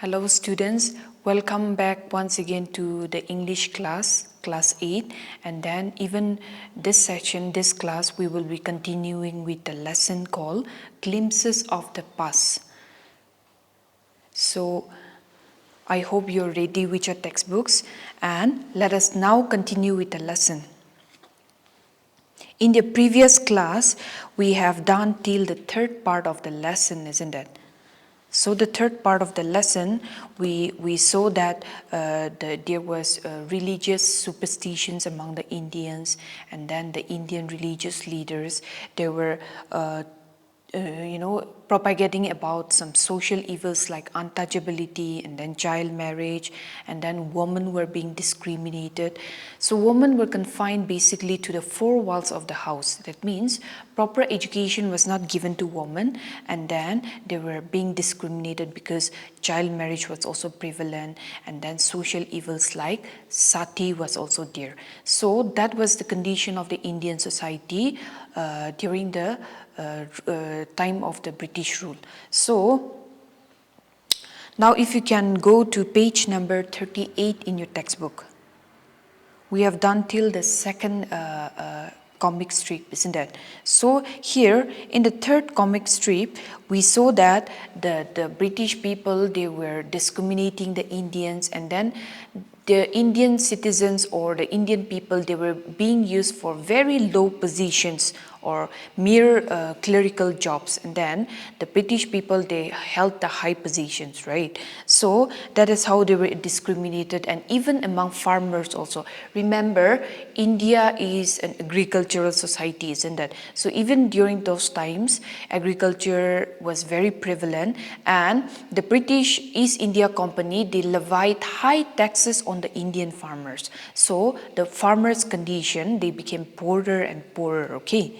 Hello students, welcome back once again to the English class 8, and then even this section, this class, we will be continuing with the lesson called Glimpses of the Past. So I hope you're ready with your textbooks, and let us now continue with the lesson. In the previous class, we have done till the third part of the lesson, isn't it? So the third part of the lesson, we saw that there was religious superstitions among the Indians, and then the Indian religious leaders, they were propagating about some social evils like untouchability and then child marriage, and then women were being discriminated. So women were confined basically to the four walls of the house. That means proper education was not given to women, and then they were being discriminated because child marriage was also prevalent, and then social evils like sati was also there. So that was the condition of the Indian society during the time of the British rule. So now if you can go to page number 38 in your textbook. We have done till the second comic strip, isn't it? So here in the third comic strip, we saw that the British people, they were discriminating the Indians, and then the Indian citizens or the Indian people, they were being used for very low positions or mere clerical jobs, and then the British people, they held the high positions, right? So that is how they were discriminated, and even among farmers also. Remember, India is an agricultural society, isn't it? So even during those times, agriculture was very prevalent, and the British East India Company, they levied high taxes on the Indian farmers. So the farmers' condition, they became poorer and poorer, okay?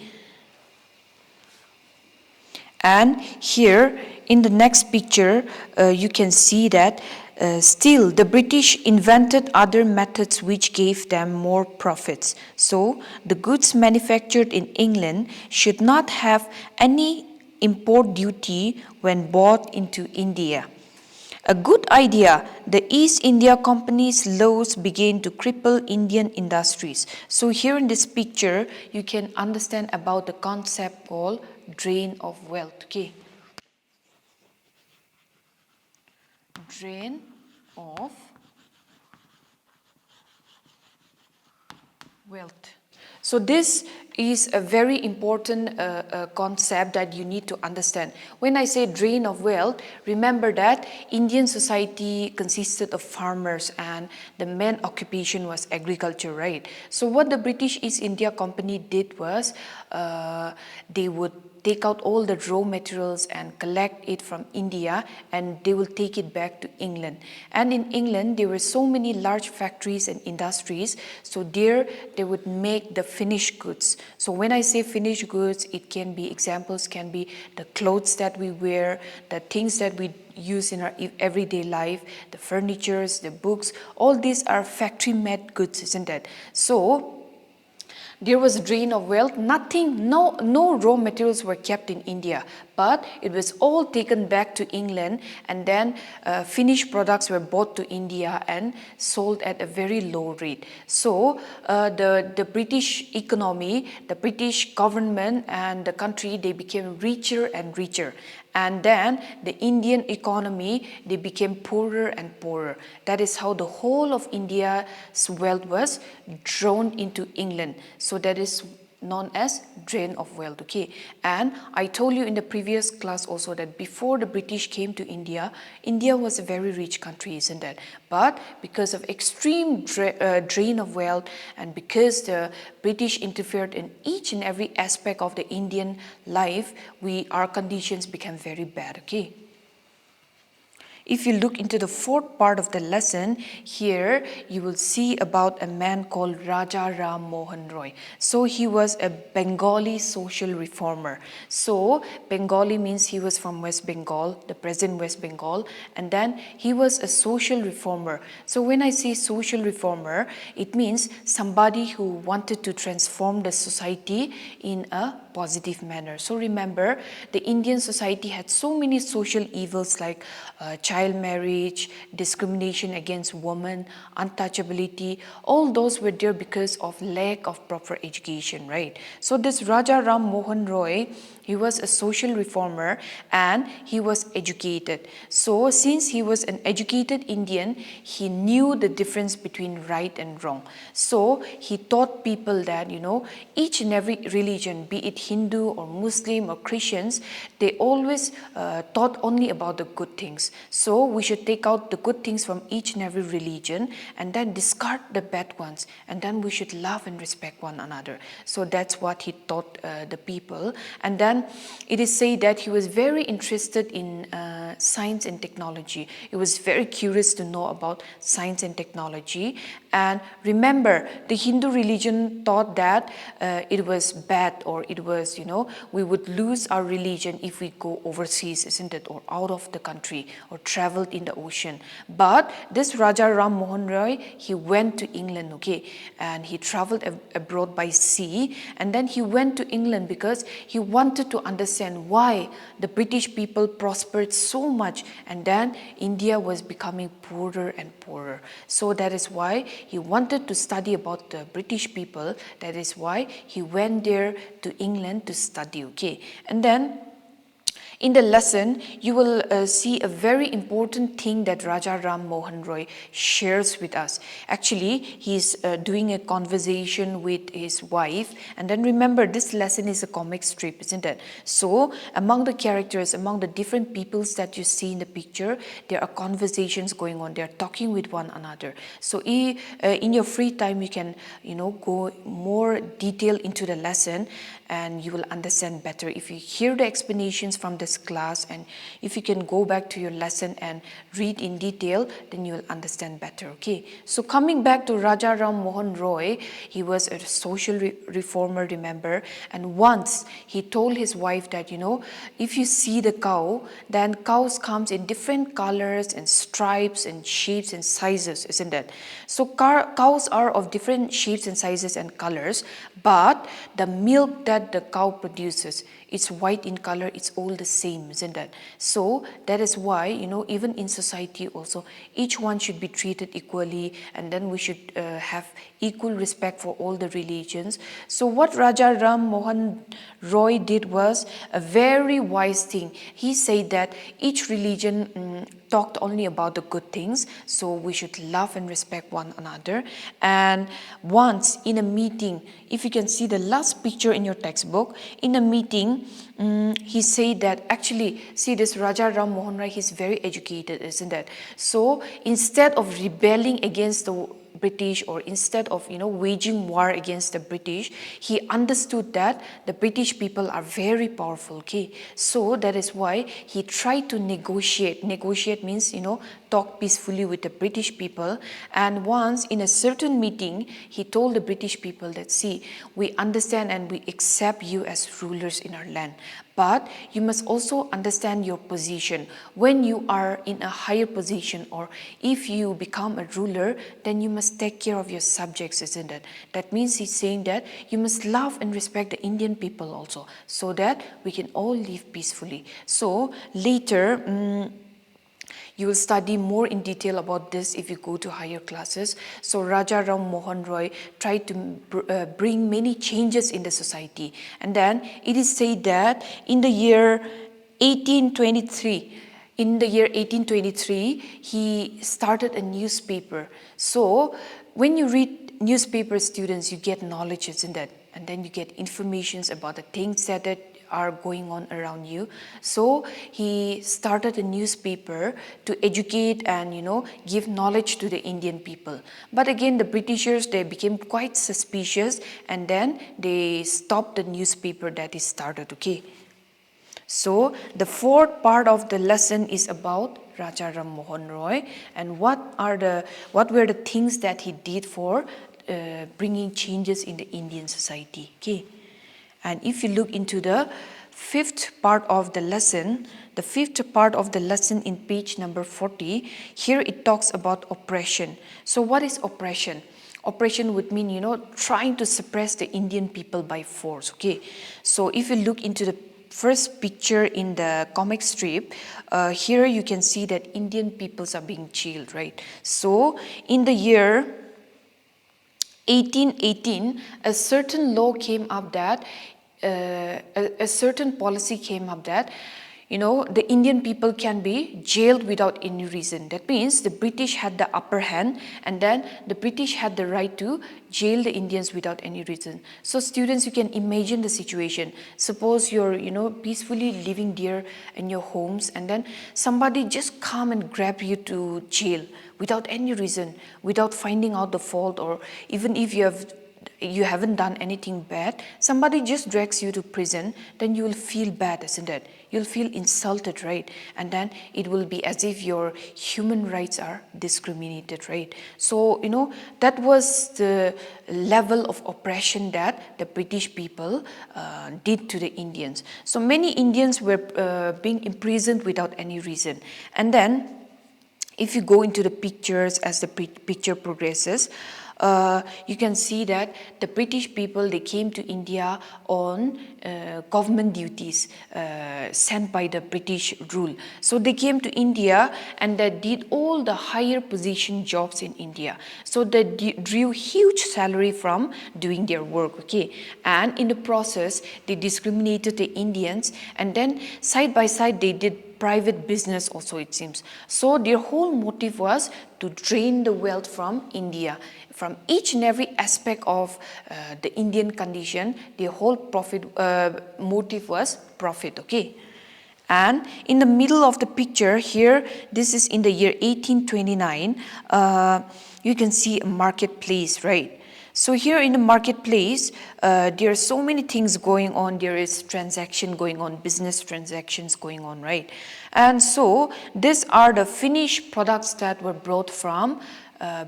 And here in the next picture, you can see that still the British invented other methods which gave them more profits. So the goods manufactured in England should not have any import duty when bought into India. A good idea, the East India Company's laws began to cripple Indian industries. So here in this picture, you can understand about the concept called drain of wealth. Okay, drain of wealth. So this is a very important concept that you need to understand. When I say drain of wealth, remember that Indian society consisted of farmers and the main occupation was agriculture, right? So what the British East India Company did was they would take out all the raw materials and collect it from India, and they will take it back to England. And in England, there were so many large factories and industries, so there they would make the finished goods. So when I say finished goods, it can be, examples can be the clothes that we wear, the things that we use in our everyday life, the furnitures, the books, all these are factory-made goods, isn't it? So there was a drain of wealth. No raw materials were kept in India, but it was all taken back to England, and then finished products were bought to India and sold at a very low rate. So the British economy, the British government and the country, they became richer and richer. And then the Indian economy, they became poorer and poorer. That is how the whole of India's wealth was drawn into England. So that is known as drain of wealth, okay? And I told you in the previous class also that before the British came to India, India was a very rich country, isn't it? But because of extreme drain of wealth, and because the British interfered in each and every aspect of the Indian life, our conditions became very bad, okay? If you look into the fourth part of the lesson, here you will see about a man called Raja Ram Mohan Roy. So he was a Bengali social reformer. So Bengali means he was from West Bengal, the present West Bengal, and then he was a social reformer. So when I say social reformer, it means somebody who wanted to transform the society in a positive manner. So remember, the Indian society had so many social evils like child marriage, discrimination against women, untouchability. All those were there because of lack of proper education, right? So this Raja Ram Mohan Roy, he was a social reformer and he was educated. So since he was an educated Indian, he knew the difference between right and wrong. So he taught people that, each and every religion, be it Hindu or Muslim or Christians, they always taught only about the good things. So we should take out the good things from each and every religion and then discard the bad ones. And then we should love and respect one another. So that's what he taught the people. And then it is said that he was very interested in science and technology. He was very curious to know about science and technology. And remember, the Hindu religion taught that it was bad, or it was, we would lose our religion if we go overseas, isn't it? Or out of the country, or traveled in the ocean. But this Raja Ram Mohan Roy, he went to England, okay? And he traveled abroad by sea. And then he went to England because he wanted to understand why the British people prospered so much. And then India was becoming poorer and poorer. So that is why he wanted to study about the British people. That is why he went there to England to study, okay? And then in the lesson, you will see a very important thing that Raja Ram Mohan Roy shares with us. Actually, he's doing a conversation with his wife. And then remember, this lesson is a comic strip, isn't it? So among the characters, among the different peoples that you see in the picture, there are conversations going on. They're talking with one another. So in your free time, you can, go more detail into the lesson, and you will understand better if you hear the explanations from this class, and if you can go back to your lesson and read in detail, then you will understand better, okay? So coming back to Raja Ram Mohan Roy, he was a social reformer, remember, and once he told his wife that, if you see the cow, then cows comes in different colors and stripes and shapes and sizes, isn't it? So cows are of different shapes and sizes and colors, but the milk that the cow produces, it's white in color, it's all the same, isn't it? So that is why, even in society also, each one should be treated equally, and then we should have equal respect for all the religions. So what Raja Ram Mohan Roy did was a very wise thing. He said that each religion talked only about the good things, so we should love and respect one another. And once in a meeting, if you can see the last picture in your textbook, in a meeting, he said that actually, see this Raja Ram Mohan Roy, he's very educated, isn't it? So instead of rebelling against the British, or instead of waging war against the British, he understood that the British people are very powerful, okay? So that is why he tried to negotiate. Negotiate means talk peacefully with the British people. And once in a certain meeting, he told the British people that, see, we understand and we accept you as rulers in our land, but you must also understand your position. When you are in a higher position, or if you become a ruler, then you must take care of your subjects, isn't it? That means he's saying that you must love and respect the Indian people also, so that we can all live peacefully. So later, you will study more in detail about this if you go to higher classes. So Raja Ram Mohan Roy tried to bring many changes in the society. And then it is said that in the year 1823, he started a newspaper. So when you read newspaper, students, you get knowledge, isn't it? And then you get informations about the things that are going on around you. So he started a newspaper to educate and give knowledge to the Indian people. But again, the Britishers, they became quite suspicious, and then they stopped the newspaper that he started, okay? So the fourth part of the lesson is about Raja Ram Mohan Roy, and what were the things that he did for bringing changes in the Indian society, okay? And if you look into the fifth part of the lesson in page number 40, here it talks about oppression. So what is oppression? Oppression would mean, trying to suppress the Indian people by force, okay? So if you look into the first picture in the comic strip, here you can see that Indian peoples are being jailed, right? So in the year 1818, a certain law came up that, a certain policy came up that, the Indian people can be jailed without any reason. That means the British had the upper hand, and then the British had the right to jail the Indians without any reason. So students, you can imagine the situation. Suppose you're, peacefully living there in your homes, and then somebody just come and grab you to jail without any reason, without finding out the fault, or even if you haven't done anything bad, somebody just drags you to prison, then you will feel bad, isn't it? You'll feel insulted, right? And then it will be as if your human rights are discriminated, right? So, that was the level of oppression that the British people did to the Indians. So many Indians were being imprisoned without any reason. And then, if you go into the pictures as the picture progresses, you can see that the British people, they came to India on government duties sent by the British rule. So they came to India and they did all the higher position jobs in India. So they drew huge salary from doing their work, okay? And in the process, they discriminated the Indians, and then side by side they did private business also, it seems. So their whole motive was to drain the wealth from India. From each and every aspect of the Indian condition, their whole motive was profit, okay? And in the middle of the picture here, this is in the year 1829, you can see a marketplace, right? So here in the marketplace, there are so many things going on. There is transaction going on, business transactions going on, right? And so these are the finished products that were brought from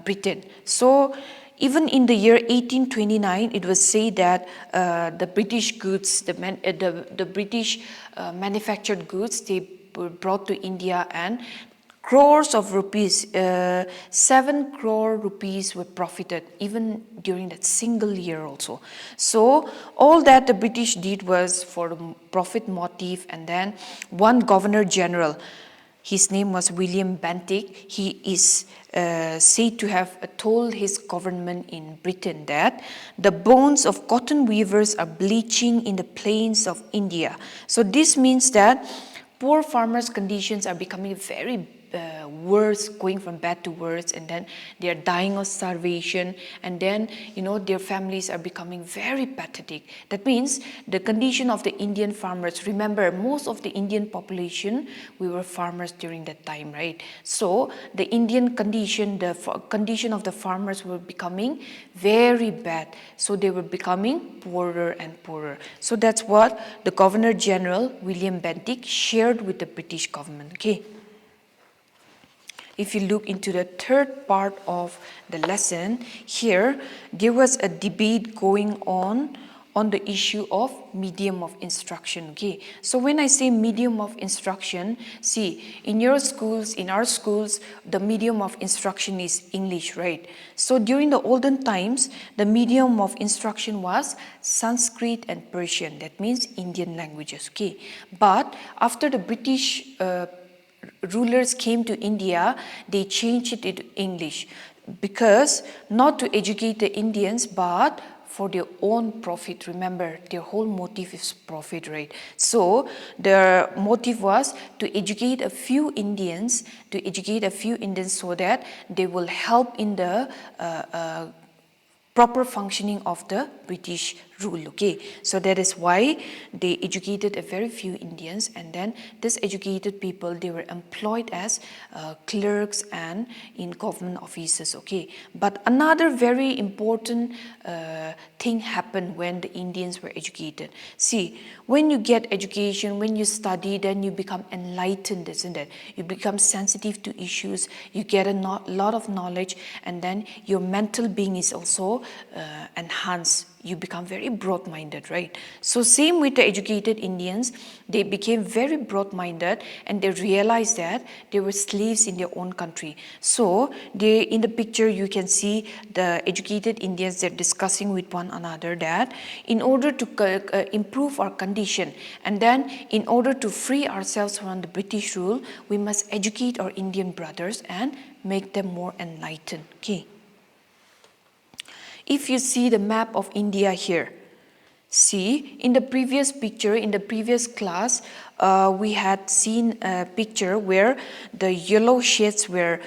Britain. So even in the year 1829, it was said that the British goods, the British manufactured goods, they were brought to India, and crores of rupees, 7 crore rupees were profited even during that single year also. So all that the British did was for the profit motive. And then one governor general, his name was William Bentinck, he is said to have told his government in Britain that the bones of cotton weavers are bleaching in the plains of India. So this means that poor farmers' conditions are becoming very worse, going from bad to worse, and then they are dying of starvation, and then their families are becoming very pathetic. That means the condition of the Indian farmers, remember most of the Indian population, we were farmers during that time, right? So the Indian condition, the condition of the farmers were becoming very bad. So they were becoming poorer and poorer. So that's what the Governor General William Bentinck shared with the British government, okay? If you look into the third part of the lesson, here there was a debate going on the issue of medium of instruction, okay? So when I say medium of instruction, see, in your schools, in our schools, the medium of instruction is English, right? So during the olden times, the medium of instruction was Sanskrit and Persian, that means Indian languages, okay? But after the British rulers came to India, they changed it to English, because not to educate the Indians, but for their own profit. Remember, their whole motive is profit, right? So their motive was to educate a few Indians, so that they will help in the proper functioning of the British rule, okay? So that is why they educated a very few Indians, and then these educated people, they were employed as clerks and in government offices, okay? But another very important thing happened when the Indians were educated. See, when you get education, when you study, then you become enlightened, isn't it? You become sensitive to issues, you get a lot of knowledge, and then your mental being is also also enhance. You become very broad-minded, right? So same with the educated Indians, they became very broad-minded and they realized that they were slaves in their own country. So they, in the picture you can see the educated Indians, they're discussing with one another that in order to improve our condition and then in order to free ourselves from the British rule, we must educate our Indian brothers and make them more enlightened. Okay. If you see the map of India here, see in the previous picture, in the previous class, we had seen a picture where the yellow shades were,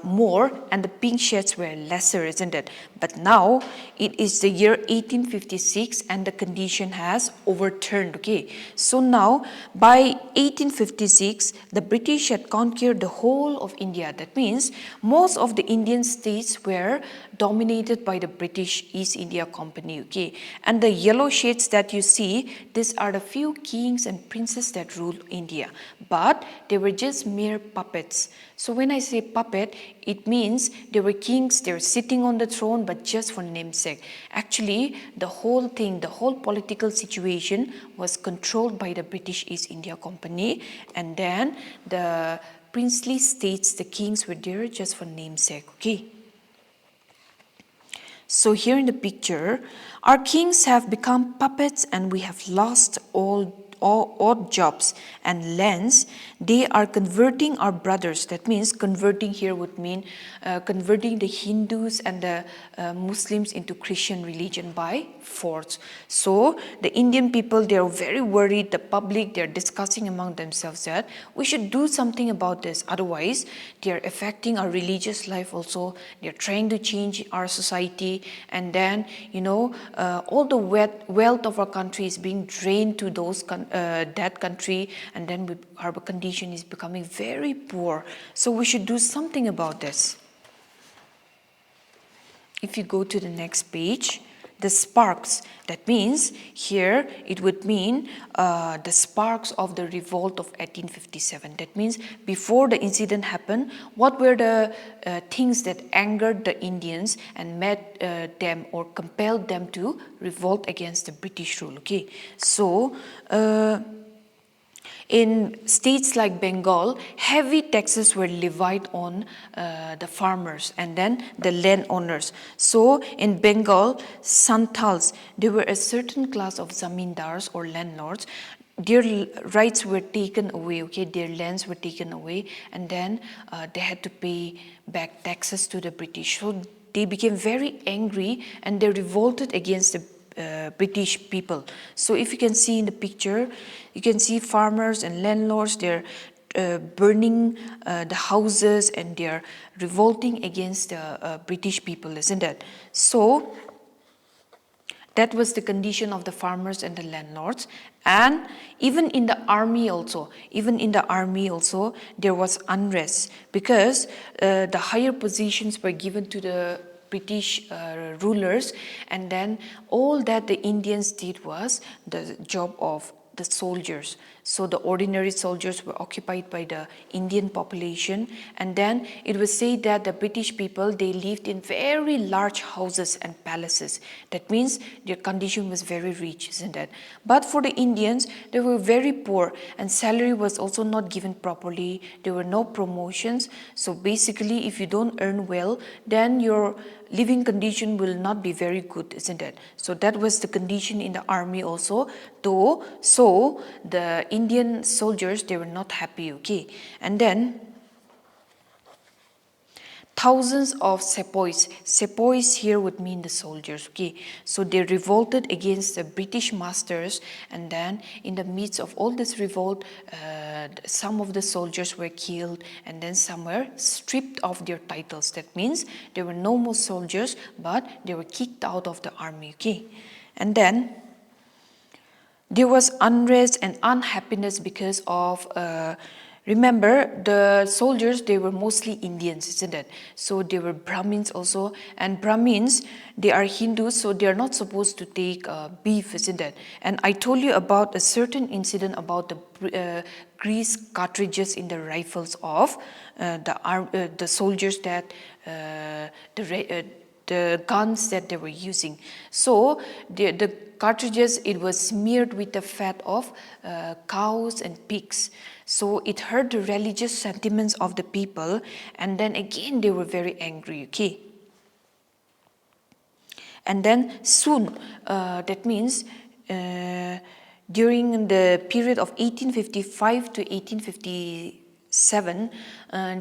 more and the pink shades were lesser, isn't it? But now it is the year 1856 and the condition has overturned, okay? So now by 1856, the British had conquered the whole of India. That means most of the Indian states were dominated by the British East India Company, okay? And the yellow shades that you see, these are the few kings and princes that ruled India. But they were just mere puppets. So when I say puppet, it means they were kings, they were sitting on the throne, but just for namesake. Actually, the whole thing, the whole political situation was controlled by the British East India Company, and then the princely states, the kings were there just for namesake, okay? So here in the picture, our kings have become puppets and we have lost all odd jobs and lands. They are converting our brothers. That means converting here would mean converting the Hindus and the Muslims into Christian religion by force. So the Indian people, they are very worried. The public, they are discussing among themselves that we should do something about this. Otherwise, they are affecting our religious life also. They are trying to change our society, and then all the wealth of our country is being drained to those that country, and then our condition is becoming very poor. So we should do something about this. If you go to the next page, the sparks, that means here it would mean the sparks of the revolt of 1857. That means before the incident happened, what were the things that angered the Indians and made them or compelled them to revolt against the British rule, okay? So in states like Bengal, heavy taxes were levied on the farmers and then the landowners. So in Bengal, Santals, they were a certain class of zamindars or landlords. Their rights were taken away, okay, their lands were taken away, and then they had to pay back taxes to the British. So they became very angry and they revolted against the British people. So if you can see in the picture, you can see farmers and landlords, they're burning the houses and they're revolting against the British people, isn't it? So that was the condition of the farmers and the landlords. And even in the army also, there was unrest because the higher positions were given to the British rulers, and then all that the Indians did was the job of the soldiers. So the ordinary soldiers were occupied by the Indian population, and then it was said that the British people, they lived in very large houses and palaces. That means their condition was very rich, isn't it? But for the Indians, they were very poor and salary was also not given properly. There were no promotions. So basically, if you don't earn well, then your living condition will not be very good, isn't it? So that was the condition in the army also. So the Indian soldiers, they were not happy, okay? And then thousands of sepoys here would mean the soldiers, okay? So they revolted against the British masters, and then in the midst of all this revolt, some of the soldiers were killed, and then some were stripped of their titles. That means there were no more soldiers, but they were kicked out of the army, okay? And then there was unrest and unhappiness because of remember, the soldiers, they were mostly Indians, isn't it? So they were Brahmins also, and Brahmins, they are Hindus, so they are not supposed to take beef, isn't it? And I told you about a certain incident about the grease cartridges in the rifles of the soldiers that the guns that they were using. So the cartridges, it was smeared with the fat of cows and pigs. So it hurt the religious sentiments of the people, and then again they were very angry, okay. And then soon, that means during the period of 1855 to 1857,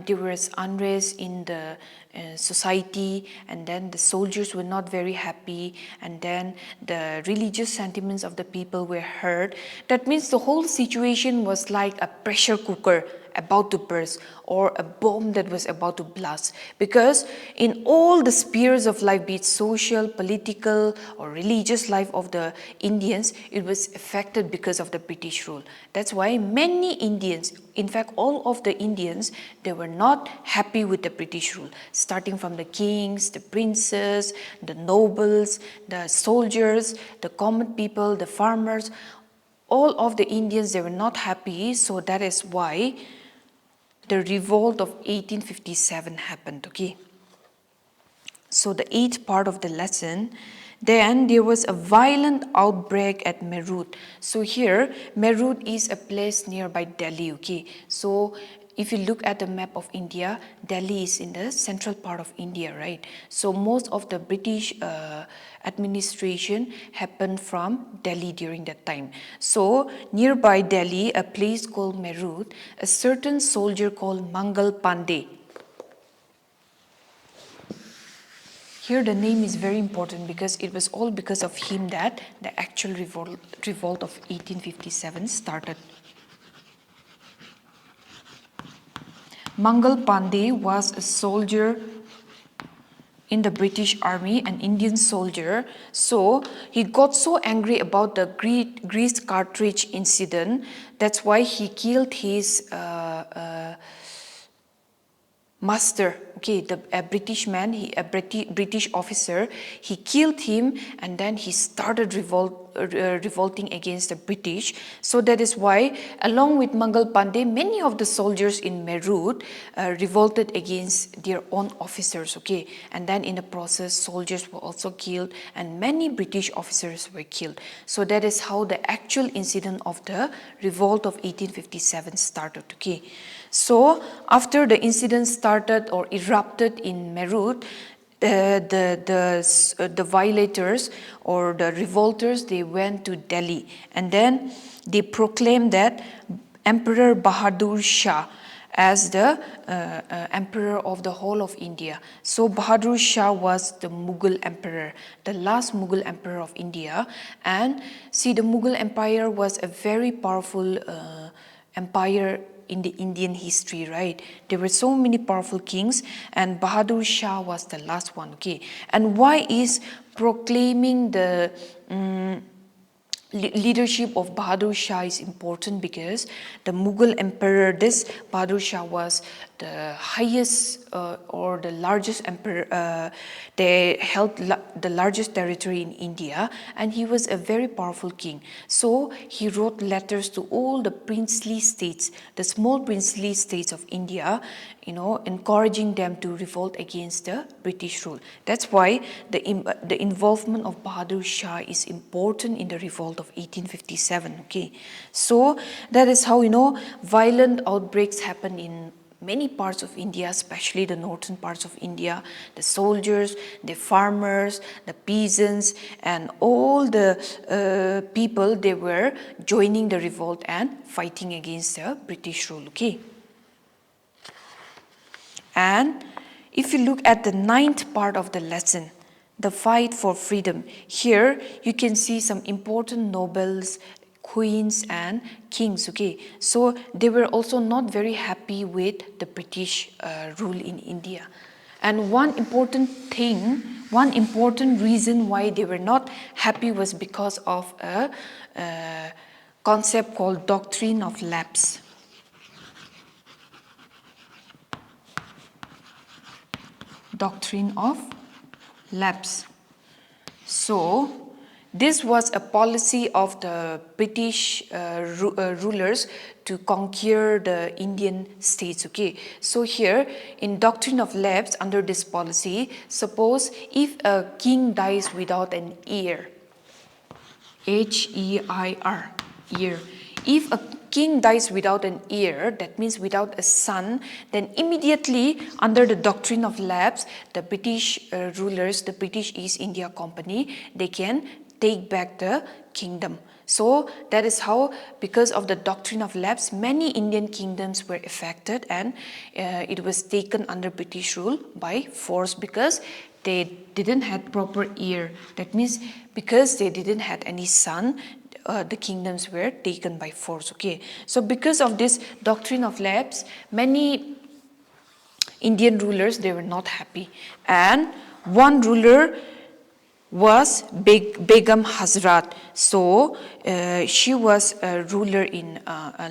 there was unrest in the society, and then the soldiers were not very happy, and then the religious sentiments of the people were hurt. That means the whole situation was like a pressure cooker about to burst, or a bomb that was about to blast, because in all the spheres of life, be it social, political, or religious life of the Indians, it was affected because of the British rule. That's why many Indians, in fact all of the Indians, they were not happy with the British rule, starting from the kings, the princes, the nobles, the soldiers, the common people, the farmers. All of the Indians, they were not happy, so that is why the revolt of 1857 happened, okay. So the eighth part of the lesson, then there was a violent outbreak at Marut. So here, Marut is a place nearby Delhi, okay. So if you look at the map of India, Delhi is in the central part of India, right? So most of the British administration happened from Delhi during that time. So nearby Delhi, a place called Marut, a certain soldier called Mangal Pandey. Here the name is very important because it was all because of him that the actual revolt of 1857 started. Mangal Pandey was a soldier in the British Army, an Indian soldier. So he got so angry about the grease cartridge incident. That's why he killed his master, okay, a British man, a British officer. He killed him, and then he started revolting against the British. So that is why, along with Mangal Pandey, many of the soldiers in Marut revolted against their own officers, okay. And then in the process, soldiers were also killed, and many British officers were killed. So that is how the actual incident of the revolt of 1857 started, okay. So after the incident started or erupted in Marut, the violators or the revolters, they went to Delhi, and then they proclaimed that Emperor Bahadur Shah as the emperor of the whole of India. So Bahadur Shah was the Mughal emperor, the last Mughal emperor of India. And see, the Mughal empire was a very powerful empire in the Indian history, right? There were so many powerful kings, and Bahadur Shah was the last one, okay? And why is proclaiming the leadership of Bahadur Shah is important? Because the Mughal emperor, this Bahadur Shah was the highest or the largest emperor. They held the largest territory in India, and he was a very powerful king. So he wrote letters to all the princely states, the small princely states of India, you know, encouraging them to revolt against the British rule. That's why the involvement of Bahadur Shah is important in the revolt of 1857, okay. So that is how, you know, violent outbreaks happen in many parts of India, especially the northern parts of India. The soldiers, the farmers, the peasants, and all the people, they were joining the revolt and fighting against the British rule, okay. And if you look at the ninth part of the lesson, the fight for freedom, here you can see some important nobles, queens and kings, okay. So they were also not very happy with the British rule in India. And one important reason why they were not happy was because of a concept called doctrine of lapse. Doctrine of lapse. So This was a policy of the British rulers to conquer the Indian states. Okay, so here in doctrine of lapse, under this policy, suppose if a king dies without an heir, H-E-I-R, heir. If a king dies without an heir, that means without a son, then immediately under the doctrine of lapse, the British rulers, the British East India Company, they can take back the kingdom. So that is how, because of the doctrine of lapse, many Indian kingdoms were affected, and it was taken under British rule by force because they didn't have proper heir. That means because they didn't have any son, the kingdoms were taken by force. Okay, so because of this doctrine of lapse, many Indian rulers, they were not happy, and one ruler was Begum Hazrat. So she was a ruler in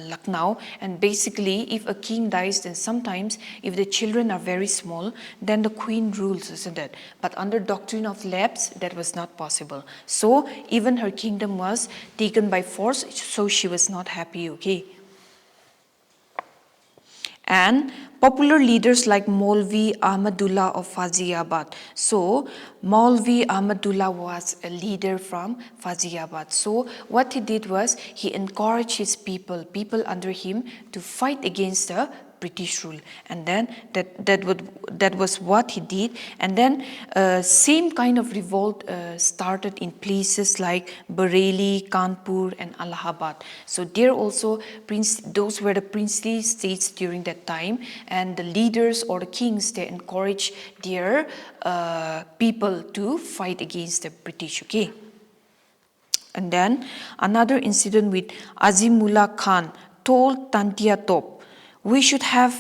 Lucknow, and basically if a king dies, then sometimes if the children are very small, then the queen rules, isn't it? But under doctrine of lapse, that was not possible. So even her kingdom was taken by force, so she was not happy. Okay. And popular leaders like Maulvi Ahmadullah of Faiziabad. So Maulvi Ahmadullah was a leader from Faiziabad. So what he did was he encouraged his people under him to fight against the British rule, and then that was what he did. And then same kind of revolt started in places like Bareilly, Kanpur, and Allahabad. So there also those were the princely states during that time, and the leaders or the kings, they encouraged their people to fight against the British. Okay. And then another incident with Azimullah Khan told Tantia Top, "We should have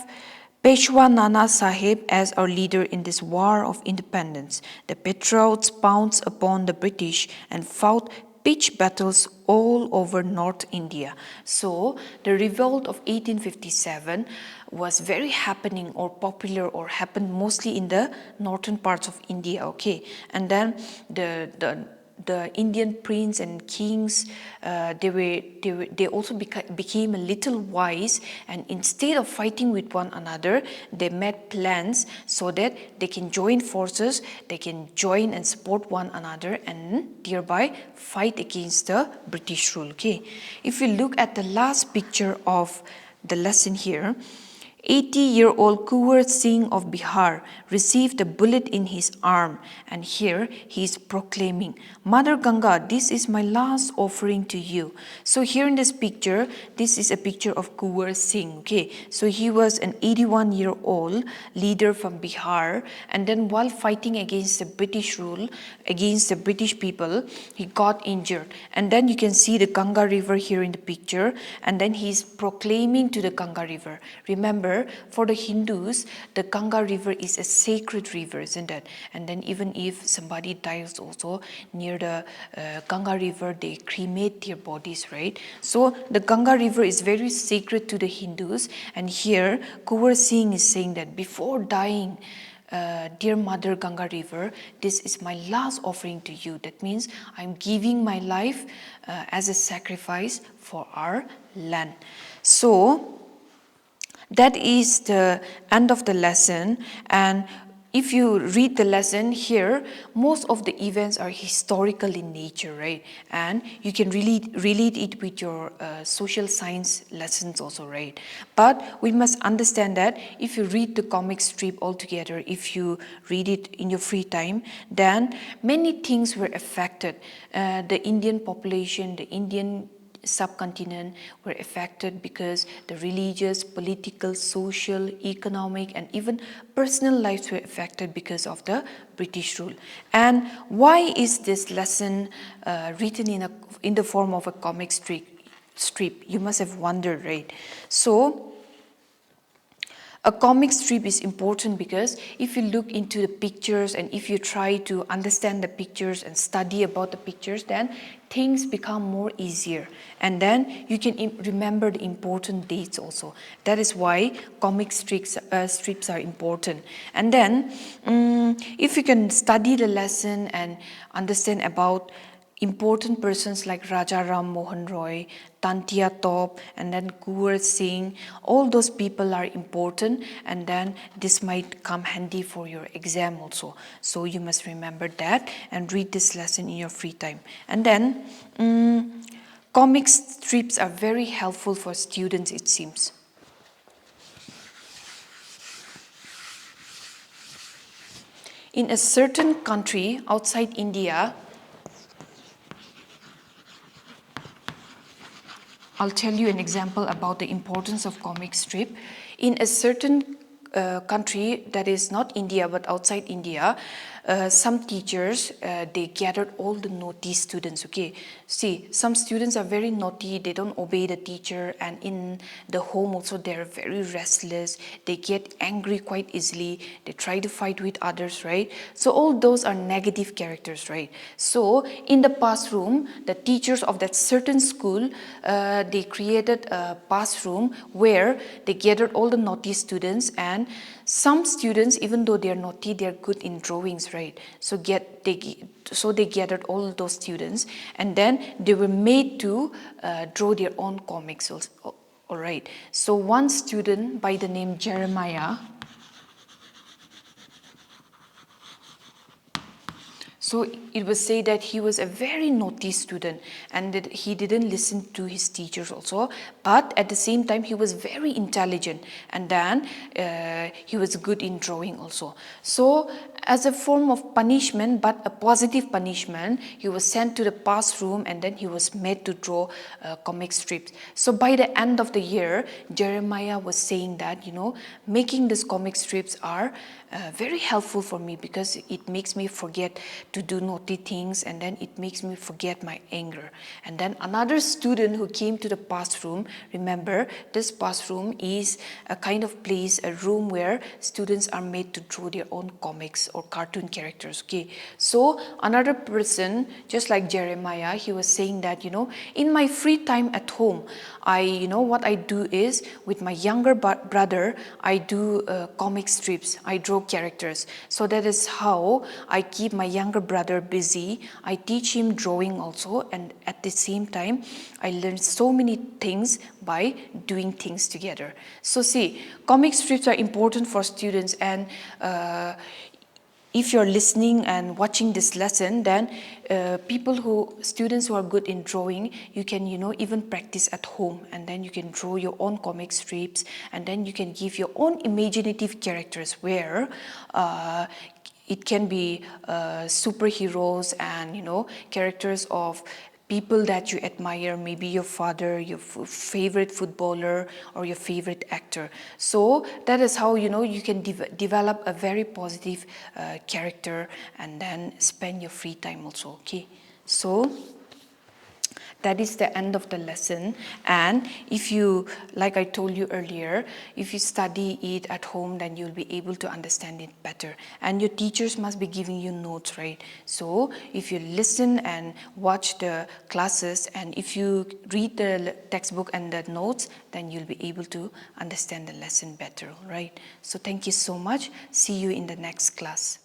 Peshwa Nana Sahib as our leader in this war of independence." The patriots pounced upon the British and fought pitched battles all over North India. So the revolt of 1857 was very happening or popular or happened mostly in the northern parts of India. Okay, and then the Indian prince and kings, they also became a little wise, and instead of fighting with one another, they made plans so that they can join forces, they can join and support one another, and thereby fight against the British rule. Okay, if you look at the last picture of the lesson here, 80-year-old Kunwar Singh of Bihar received a bullet in his arm, and here he is proclaiming, "Mother Ganga, this is my last offering to you." So here in this picture, this is a picture of Kunwar Singh. Okay, so he was an 81-year-old leader from Bihar, and then while fighting against the British rule, against the British people, he got injured. And then you can see the Ganga River here in the picture, and then he is proclaiming to the Ganga River. Remember, for the Hindus, the Ganga River is a sacred river, isn't it? And then even if somebody dies also near the Ganga River, they cremate their bodies, right? So the Ganga River is very sacred to the Hindus, and here Kunwar Singh is saying that before dying, "Dear Mother Ganga River, this is my last offering to you." That means I'm giving my life as a sacrifice for our land. So that is the end of the lesson, and if you read the lesson here, most of the events are historical in nature, right? And you can relate it with your social science lessons also, right? But we must understand that if you read the comic strip altogether, if you read it in your free time, then many things were affected. The Indian population, the Indian subcontinent were affected because the religious, political, social, economic, and even personal lives were affected because of the British rule. And why is this lesson written in the form of a comic strip? You must have wondered, right? So a comic strip is important because if you look into the pictures and if you try to understand the pictures and study about the pictures, then things become more easier, and then you can remember the important dates also. That is why comic strips are important. And then if you can study the lesson and understand about important persons like Raja Ram Mohan Roy, Tantia Top, and then Kuwar Singh. All those people are important, and then this might come handy for your exam also. So you must remember that and read this lesson in your free time. And then comic strips are very helpful for students, it seems. In a certain country outside India, I'll tell you an example about the importance of comic strip. In a certain country that is not India but outside India, some teachers, they gathered all the naughty students, okay? See, some students are very naughty, they don't obey the teacher, and in the home also they're very restless, they get angry quite easily, they try to fight with others, right? So all those are negative characters, right? So in the past room, the teachers of that certain school, they created a past room where they gathered all the naughty students, and some students, even though they're naughty, they're good in drawings, right? So they gathered all those students, and then they were made to draw their own comics. All right. So one student by the name Jeremiah. So it was said that he was a very naughty student and that he didn't listen to his teachers also, but at the same time he was very intelligent, and then he was good in drawing also. So as a form of punishment, but a positive punishment, he was sent to the past room, and then he was made to draw comic strips. So by the end of the year, Jeremiah was saying that, making these comic strips are very helpful for me because it makes me forget to do naughty things, and then it makes me forget my anger. And then another student who came to the past room, remember this past room is a kind of place, a room where students are made to draw their own comics or cartoon characters, okay? So another person, just like Jeremiah, he was saying that, in my free time at home, what I do is, with my younger brother, I do comic strips, I draw characters. So that is how I keep my younger brother busy. I teach him drawing also, and at the same time, I learn so many things by doing things together. So see, comic strips are important for students, and if you're listening and watching this lesson, then students who are good in drawing, you can, even practice at home, and then you can draw your own comic strips, and then you can give your own imaginative characters where it can be superheroes and, characters of people that you admire, maybe your father, your favorite footballer, or your favorite actor. So that is how, you can develop a very positive character and then spend your free time also, okay? So that is the end of the lesson. And if you, like I told you earlier, if you study it at home, then you'll be able to understand it better. And your teachers must be giving you notes, right? So if you listen and watch the classes, and if you read the textbook and the notes, then you'll be able to understand the lesson better, right? So thank you so much. See you in the next class.